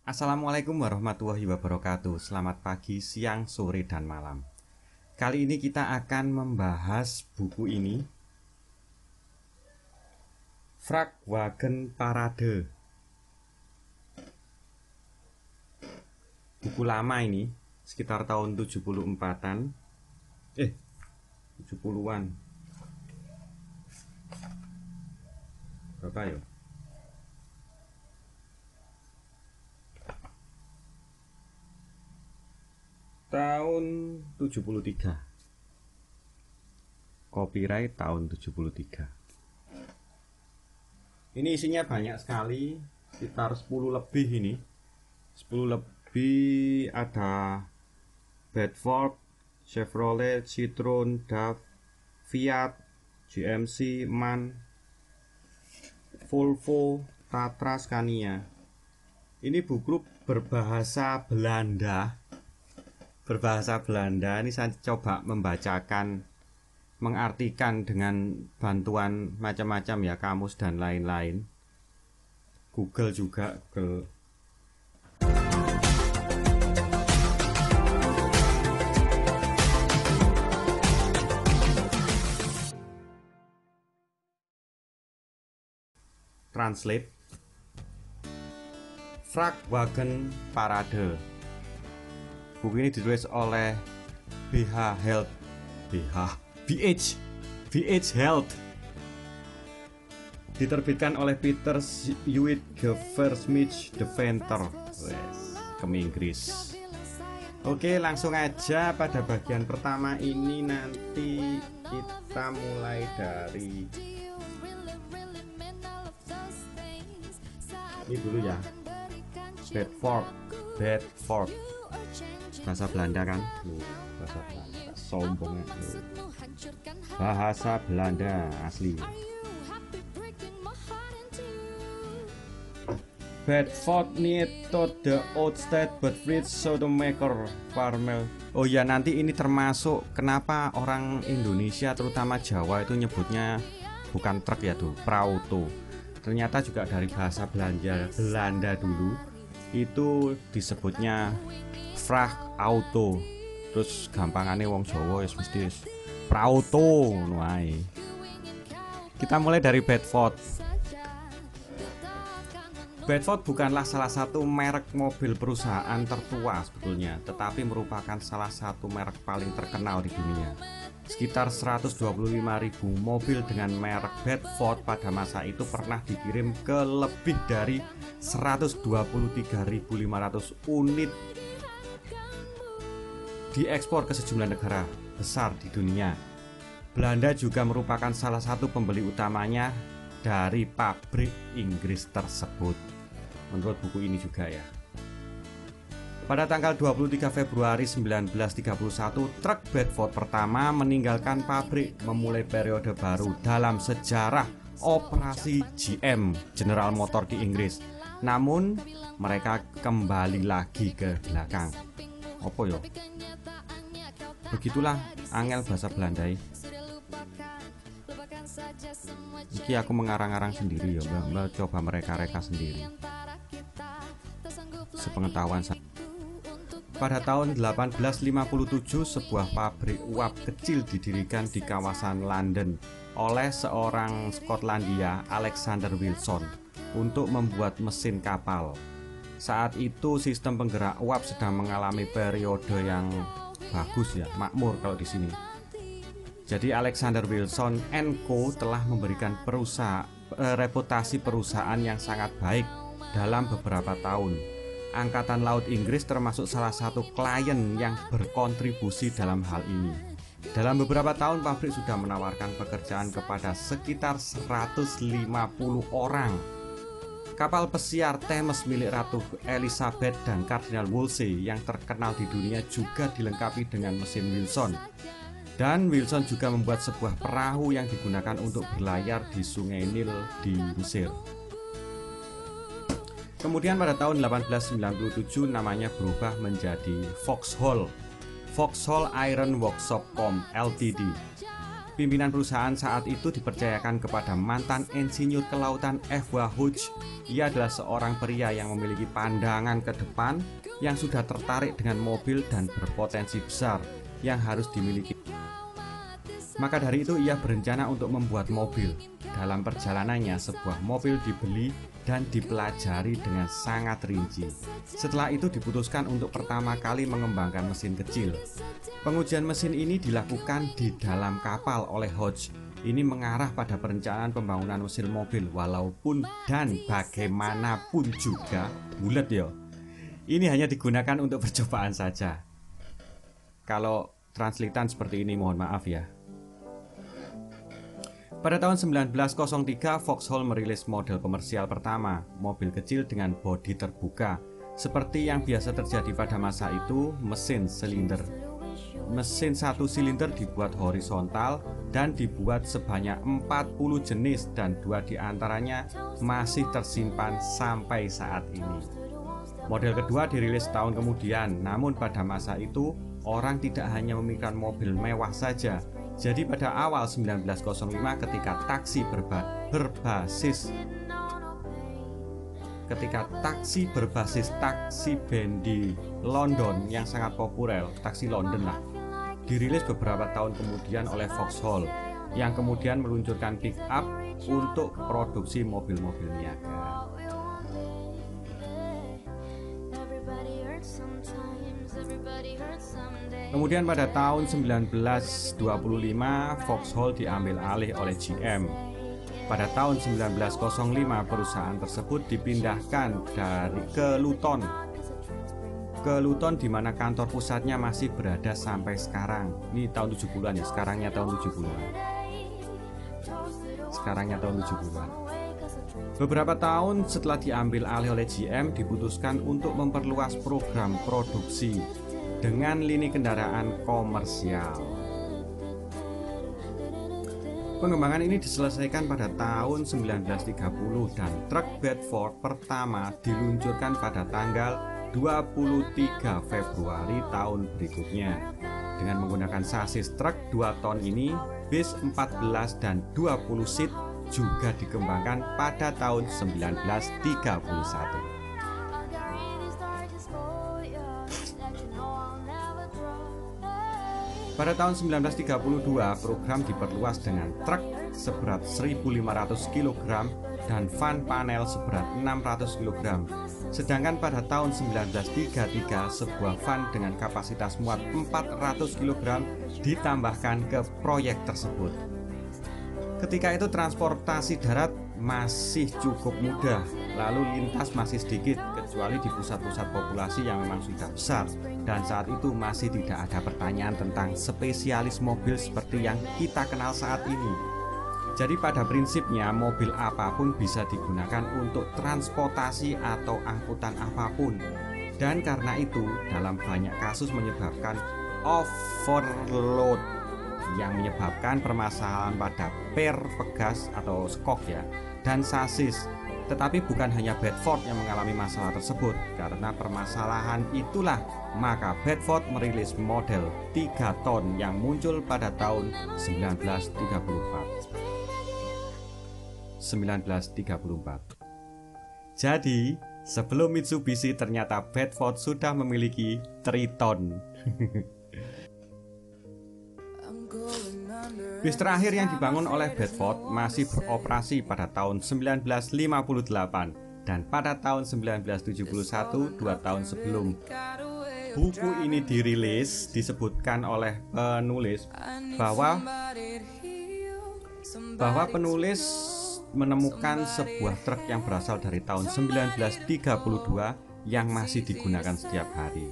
Assalamualaikum warahmatullahi wabarakatuh. Selamat pagi, siang, sore, dan malam. Kali ini kita akan membahas buku ini, Volkswagen Parade. Buku lama ini, sekitar tahun 74-an. 70-an. Berapa ya? Tahun 73. Copyright tahun 73. Ini isinya banyak sekali, sekitar 10 lebih ini. 10 lebih, ada Bedford, Chevrolet, Citroen, DAF, Fiat, GMC, MAN, Volvo, Tatra, Scania. Ini buku berbahasa Belanda. Ini saya coba membacakan, mengartikan dengan bantuan macam-macam ya, kamus dan lain-lain. Google juga, Google. Translate. Volkswagen Parade. Buku ini ditulis oleh BH Health. Diterbitkan oleh Peter Hewitt Geversmith Deventer, ke Inggris. Oke, langsung aja pada bagian pertama ini. Nanti kita mulai dari ini dulu ya. Bedford. Bahasa Belanda kan? Bahasa Belanda. Sombongnya. Bahasa Belanda asli. Bedford near to the outside but rich sodomaker farmer. Oh ya, nanti ini termasuk kenapa orang Indonesia terutama Jawa itu nyebutnya bukan truk ya tuh, prauto. Ternyata juga dari bahasa Belanda dulu itu disebutnya Vrachtauto. Terus gampangannya wong Jawa ya mesti prauto ngono ae. Kita mulai dari Bedford. Bedford bukanlah salah satu merek mobil perusahaan tertua sebetulnya, tetapi merupakan salah satu merek paling terkenal di dunia. Sekitar 125.000 mobil dengan merek Bedford pada masa itu pernah dikirim ke lebih dari 123.500 unit, diekspor ke sejumlah negara besar di dunia. Belanda juga merupakan salah satu pembeli utamanya dari pabrik Inggris tersebut, menurut buku ini juga ya. Pada tanggal 23 Februari 1931, truk Bedford pertama meninggalkan pabrik, memulai periode baru dalam sejarah operasi GM, General Motor di Inggris. Namun, mereka kembali lagi ke belakang. Apa yo? Begitulah angel bahasa Belanda. Iki aku mengarang-arang sendiri ya, Mbak coba mereka sendiri. Sepengetahuan saya. Pada tahun 1857, sebuah pabrik uap kecil didirikan di kawasan London oleh seorang Skotlandia, Alexander Wilson, untuk membuat mesin kapal. Saat itu sistem penggerak uap sedang mengalami periode yang bagus ya, makmur kalau di sini. Jadi Alexander Wilson & Co telah memberikan reputasi perusahaan yang sangat baik dalam beberapa tahun. Angkatan Laut Inggris termasuk salah satu klien yang berkontribusi dalam hal ini. Dalam beberapa tahun pabrik sudah menawarkan pekerjaan kepada sekitar 150 orang. Kapal pesiar Thames milik Ratu Elizabeth dan Kardinal Wolsey yang terkenal di dunia juga dilengkapi dengan mesin Wilson. Dan Wilson juga membuat sebuah perahu yang digunakan untuk berlayar di Sungai Nil di Mesir. Kemudian pada tahun 1897 namanya berubah menjadi Vauxhall Iron Workshop Co. Ltd. Pimpinan perusahaan saat itu dipercayakan kepada mantan insinyur kelautan F.W. Hodge. Ia adalah seorang pria yang memiliki pandangan ke depan, yang sudah tertarik dengan mobil dan berpotensi besar yang harus dimiliki. Maka dari itu ia berencana untuk membuat mobil. Dalam perjalanannya sebuah mobil dibeli dan dipelajari dengan sangat rinci. Setelah itu diputuskan untuk pertama kali mengembangkan mesin kecil. Pengujian mesin ini dilakukan di dalam kapal oleh Hodge. Ini mengarah pada perencanaan pembangunan mesin mobil, walaupun dan bagaimanapun juga bulat ya. Ini hanya digunakan untuk percobaan saja. Kalau translatean seperti ini mohon maaf ya. Pada tahun 1903, Vauxhall merilis model komersial pertama, mobil kecil dengan bodi terbuka. Seperti yang biasa terjadi pada masa itu, mesin silinder. Mesin satu silinder dibuat horizontal dan dibuat sebanyak 40 jenis dan 2 diantaranya masih tersimpan sampai saat ini. Model kedua dirilis tahun kemudian, namun pada masa itu orang tidak hanya memikirkan mobil mewah saja. Jadi pada awal 1905 ketika taksi berbasis taksi band di London yang sangat populer, taksi London lah, dirilis beberapa tahun kemudian oleh Vauxhall yang kemudian meluncurkan pick up untuk produksi mobil-mobil niaga. Kemudian pada tahun 1925 Vauxhall diambil alih oleh GM. Pada tahun 1905 perusahaan tersebut dipindahkan ke Luton di mana kantor pusatnya masih berada sampai sekarang. Ini tahun 70-an ya, sekarangnya tahun 70-an. Beberapa tahun setelah diambil alih oleh GM, diputuskan untuk memperluas program produksi dengan lini kendaraan komersial. Pengembangan ini diselesaikan pada tahun 1930 dan truk Bedford pertama diluncurkan pada tanggal 23 Februari tahun berikutnya. Dengan menggunakan sasis truk 2 ton ini, bis 14 dan 20 seat juga dikembangkan pada tahun 1931. Pada tahun 1932, program diperluas dengan truk seberat 1.500 kg dan van panel seberat 600 kg. Sedangkan pada tahun 1933, sebuah van dengan kapasitas muat 400 kg ditambahkan ke proyek tersebut. Ketika itu transportasi darat masih cukup mudah, lalu lintas masih sedikit kecuali di pusat-pusat populasi yang memang sudah besar, dan saat itu masih tidak ada pertanyaan tentang spesialis mobil seperti yang kita kenal saat ini. Jadi pada prinsipnya mobil apapun bisa digunakan untuk transportasi atau angkutan apapun, dan karena itu dalam banyak kasus menyebabkan overload yang menyebabkan permasalahan pada per pegas atau skok ya, dan sasis. Tetapi bukan hanya Bedford yang mengalami masalah tersebut. Karena permasalahan itulah maka Bedford merilis model 3 ton yang muncul pada tahun 1934. Jadi sebelum Mitsubishi ternyata Bedford sudah memiliki Triton. Bis terakhir yang dibangun oleh Bedford masih beroperasi pada tahun 1958 dan pada tahun 1971, 2 tahun sebelum buku ini dirilis, disebutkan oleh penulis bahwa penulis menemukan sebuah truk yang berasal dari tahun 1932 yang masih digunakan setiap hari.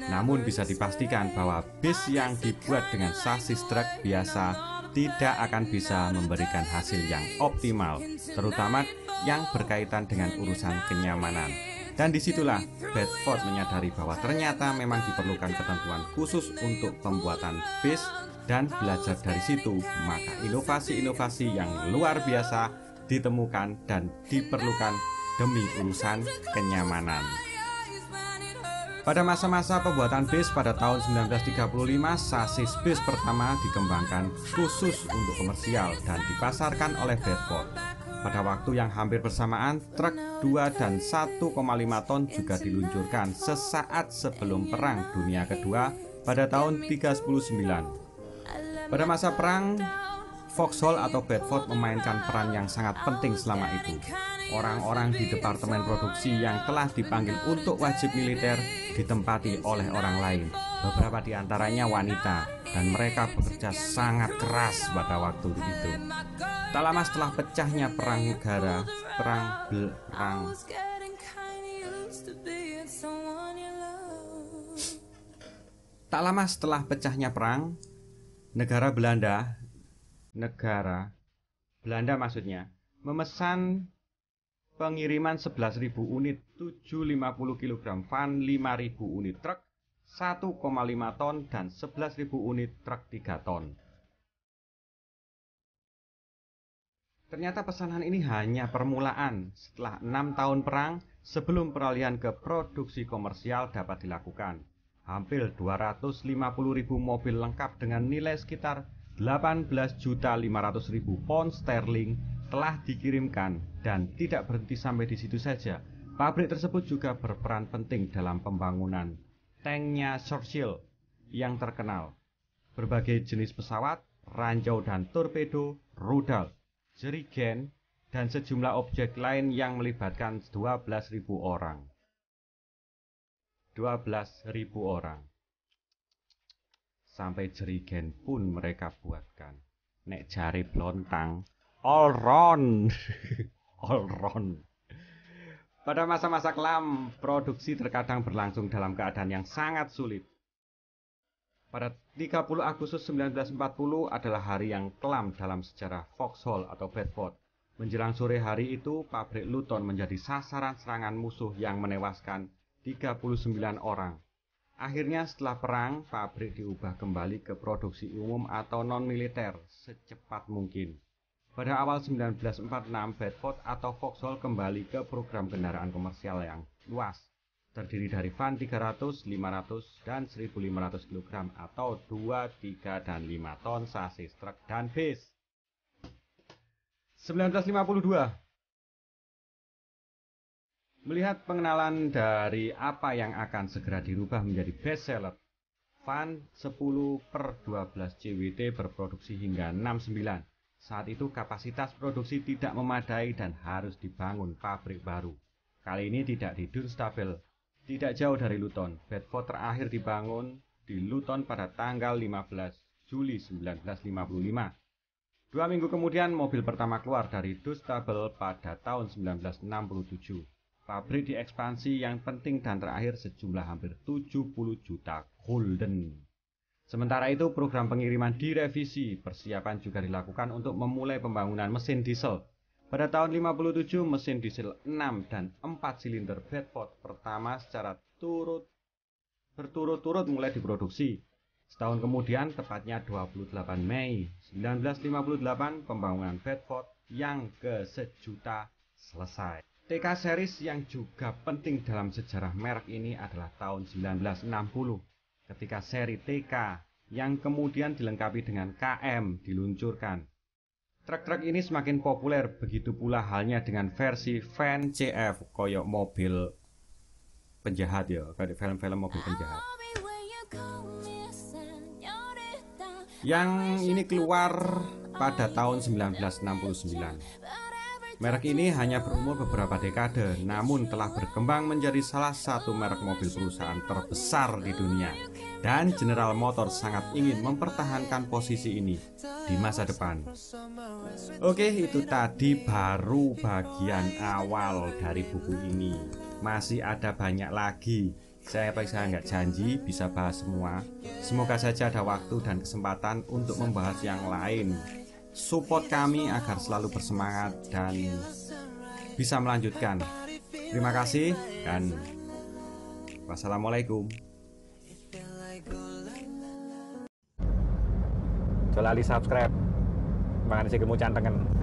Namun bisa dipastikan bahwa bis yang dibuat dengan sasis truk biasa tidak akan bisa memberikan hasil yang optimal, terutama yang berkaitan dengan urusan kenyamanan. Dan disitulah Bedford menyadari bahwa ternyata memang diperlukan ketentuan khusus untuk pembuatan bis, dan belajar dari situ maka inovasi-inovasi yang luar biasa ditemukan dan diperlukan demi urusan kenyamanan. Pada masa-masa pembuatan bis pada tahun 1935, sasis bis pertama dikembangkan khusus untuk komersial dan dipasarkan oleh Bedford. Pada waktu yang hampir bersamaan, truk 2 dan 1,5 ton juga diluncurkan sesaat sebelum Perang Dunia Kedua pada tahun 1939. Pada masa perang, Vauxhall atau Bedford memainkan peran yang sangat penting selama itu. Orang-orang di departemen produksi yang telah dipanggil untuk wajib militer ditempati oleh orang lain. Beberapa di antaranya wanita, dan mereka bekerja sangat keras pada waktu itu. Tak lama setelah pecahnya perang negara, Tak lama setelah pecahnya perang, negara Belanda memesan pengiriman 11.000 unit 750 kg van, 5.000 unit truk 1,5 ton dan 11.000 unit truk 3 ton. Ternyata pesanan ini hanya permulaan. Setelah 6 tahun perang, sebelum peralihan ke produksi komersial dapat dilakukan, hampir 250.000 mobil lengkap dengan nilai sekitar 18.500.000 pound sterling telah dikirimkan. Dan tidak berhenti sampai di situ saja, pabrik tersebut juga berperan penting dalam pembangunan tanknya Churchill yang terkenal, berbagai jenis pesawat, ranjau dan torpedo, rudal, jerigen, dan sejumlah objek lain yang melibatkan 12.000 orang. 12.000 orang. Sampai jerigen pun mereka buatkan. Nek jari blontang, all round. All round. Pada masa-masa kelam, produksi terkadang berlangsung dalam keadaan yang sangat sulit. Pada 30 Agustus 1940 adalah hari yang kelam dalam sejarah Vauxhall atau Bedford. Menjelang sore hari itu, pabrik Luton menjadi sasaran serangan musuh yang menewaskan 39 orang. Akhirnya setelah perang, pabrik diubah kembali ke produksi umum atau non-militer secepat mungkin. Pada awal 1946, Bedford atau Vauxhall kembali ke program kendaraan komersial yang luas, terdiri dari van 300, 500, dan 1.500 kg atau 2, 3, dan 5 ton sasis truk dan bis. 1952. Melihat pengenalan dari apa yang akan segera dirubah menjadi best seller, van 10/12 CWT berproduksi hingga 69. Saat itu kapasitas produksi tidak memadai dan harus dibangun pabrik baru. Kali ini tidak di Dunstable, tidak jauh dari Luton. Bedford terakhir dibangun di Luton pada tanggal 15 Juli 1955. 2 minggu kemudian mobil pertama keluar dari Dunstable pada tahun 1967. Pabrik diekspansi yang penting dan terakhir sejumlah hampir 70 juta gulden. Sementara itu program pengiriman direvisi, persiapan juga dilakukan untuk memulai pembangunan mesin diesel. Pada tahun 57 mesin diesel 6 dan 4 silinder Bedford pertama secara berturut-turut mulai diproduksi. Setahun kemudian, tepatnya 28 Mei 1958, pembangunan Bedford yang ke-1.000.000 selesai. TK series yang juga penting dalam sejarah merek ini adalah tahun 1960. Ketika seri TK yang kemudian dilengkapi dengan KM diluncurkan. Truk-truk ini semakin populer, begitu pula halnya dengan versi van CF, koyok mobil penjahat ya, kayak film-film mobil penjahat. Yang ini keluar pada tahun 1969. Merek ini hanya berumur beberapa dekade, namun telah berkembang menjadi salah satu merek mobil perusahaan terbesar di dunia. Dan General Motors sangat ingin mempertahankan posisi ini di masa depan. Oke, itu tadi baru bagian awal dari buku ini. Masih ada banyak lagi. Saya nggak janji bisa bahas semua. Semoga saja ada waktu dan kesempatan untuk membahas yang lain. Support kami agar selalu bersemangat dan bisa melanjutkan. Terima kasih dan wassalamualaikum. Jolali subscribe. Mangan sing kemucan tengen.